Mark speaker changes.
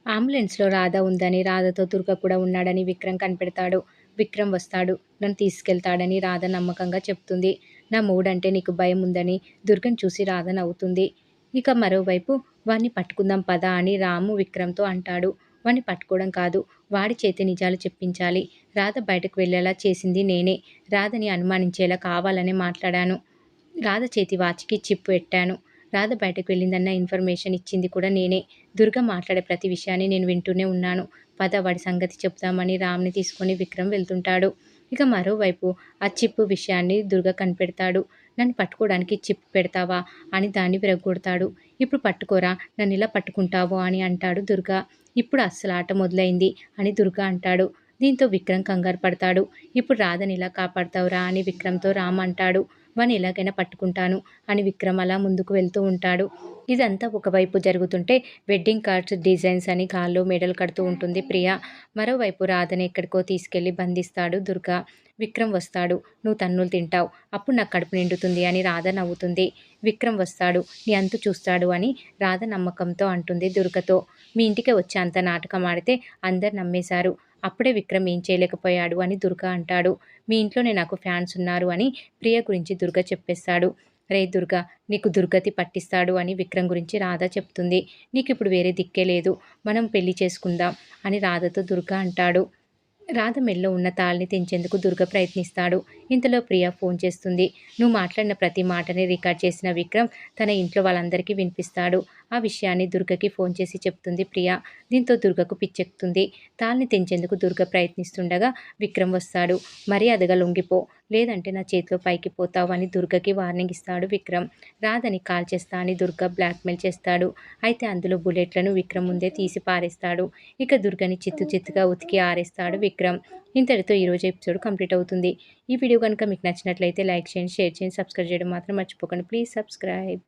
Speaker 1: అంబులెన్స్‌లో రాధ ఉందని, రాధతో దుర్గ కూడా ఉన్నాడని విక్రమ్ కనిపెడతాడు. విక్రమ్ వస్తాడు. నన్ను తీసుకెళ్తాడని రాధ నమ్మకంగా చెప్తుంది. నా మూడంటే నీకు భయం ఉందని దుర్గని చూసి రాధ నవ్వుతుంది. ఇక మరోవైపు వాడిని పట్టుకుందాం పద అని రాము విక్రమ్‌తో అంటాడు. వాడిని పట్టుకోవడం కాదు, వాడి చేతి నిజాలు చెప్పించాలి. రాధ బయటకు వెళ్ళేలా చేసింది నేనే. రాధని అనుమానించేలా కావాలనే మాట్లాడాను. రాధ చేతి వాచ్‌కి చిప్ పెట్టాను. రాధ బయటకు వెళ్ళిందన్న ఇన్ఫర్మేషన్ ఇచ్చింది కూడా నేనే. దుర్గ మాట్లాడే ప్రతి విషయాన్ని నేను వింటూనే ఉన్నాను. పద వాడి సంగతి చెప్దామని రామ్‌ని తీసుకొని విక్రమ్ వెళ్తుంటాడు. ఇక మరోవైపు ఆ చిప్ విషయాన్ని దుర్గ కనిపెడతాడు. నన్ను పట్టుకోవడానికి చిప్ పెడతావా అని దాన్ని విరగ్గొడతాడు. ఇప్పుడు పట్టుకోరా నన్నిలా పట్టుకుంటావు అని అంటాడు దుర్గ. ఇప్పుడు అస్సలు ఆట మొదలైంది అని దుర్గ అంటాడు. దీంతో విక్రమ్ కంగారు పడతాడు. ఇప్పుడు రాధని ఎలా కాపాడతావురా అని విక్రమ్‌తో రామ్ అంటాడు. వాడిని ఎలాగైనా పట్టుకుంటాను అని విక్రమ్ అలా ముందుకు వెళ్తూ ఉంటాడు. ఇదంతా ఒకవైపు జరుగుతుంటే వెడ్డింగ్ కార్డ్స్ డిజైన్స్ అని గాల్లో మెడలు కడుతూ ఉంటుంది ప్రియ. మరోవైపు రాధని ఎక్కడికో తీసుకెళ్లి బంధిస్తాడు దుర్గా. విక్రమ్ వస్తాడు. నువ్వు తన్నులు తింటావు. అప్పుడు నాకు కడుపు నిండుతుంది అని రాధ నవ్వుతుంది. విక్రమ్ వస్తాడు. నీ అంతు చూస్తాడు అని రాధ నమ్మకంతో అంటుంది దుర్గతో. మీ ఇంటికి వచ్చి అంత నాటకం ఆడితే అందరు నమ్మేశారు. అప్పుడే విక్రమ్ ఏం చేయలేకపోయాడు అని దుర్గ అంటాడు. మీ ఇంట్లోనే నాకు ఫ్యాన్స్ ఉన్నారు అని ప్రియ గురించి దుర్గ చెప్పేస్తాడు. రే దుర్గ నీకు దుర్గతి పట్టిస్తాడు అని విక్రమ్ గురించి రాధ చెప్తుంది. నీకిప్పుడు వేరే దిక్కే లేదు. మనం పెళ్లి చేసుకుందాం అని రాధతో దుర్గ అంటాడు. రాధ మెడలో ఉన్న తాళిని తెంచేందుకు దుర్గ ప్రయత్నిస్తాడు. ఇంతలో ప్రియ ఫోన్ చేస్తుంది. నువ్వు మాట్లాడిన ప్రతి మాటని రికార్డ్ చేసిన విక్రమ్ తన ఇంట్లో వాళ్ళందరికీ వినిపిస్తాడు. ఆ విషయాన్ని దుర్గకి ఫోన్ చేసి చెప్తుంది ప్రియ. దీంతో దుర్గకు పిచ్చెక్కుతుంది. తాళిని తెంచేందుకు దుర్గ ప్రయత్నిస్తుండగా విక్రమ్ వస్తాడు. మర్యాదగా లొంగిపో, లేదంటే నా చేతిలో పైకి పోతావు అని దుర్గకి వార్నింగ్ ఇస్తాడు విక్రమ్. రాధని కాల్ చేస్తా అని దుర్గ బ్లాక్మెయిల్ చేస్తాడు. అయితే అందులో బుల్లెట్లను విక్రమ్ ముందే తీసి పారేస్తాడు. ఇక దుర్గని చిత్తు చిత్తుగా ఉతికి ఆరేస్తాడు విక్రమ్. ఇంతటితో ఈరోజు ఎపిసోడ్ కంప్లీట్ అవుతుంది. ఈ వీడియో కనుక మీకు నచ్చినట్లయితే లైక్ చేయండి, షేర్ చేయండి, సబ్స్క్రైబ్ చేయడం మాత్రం మర్చిపోకండి. Please subscribe.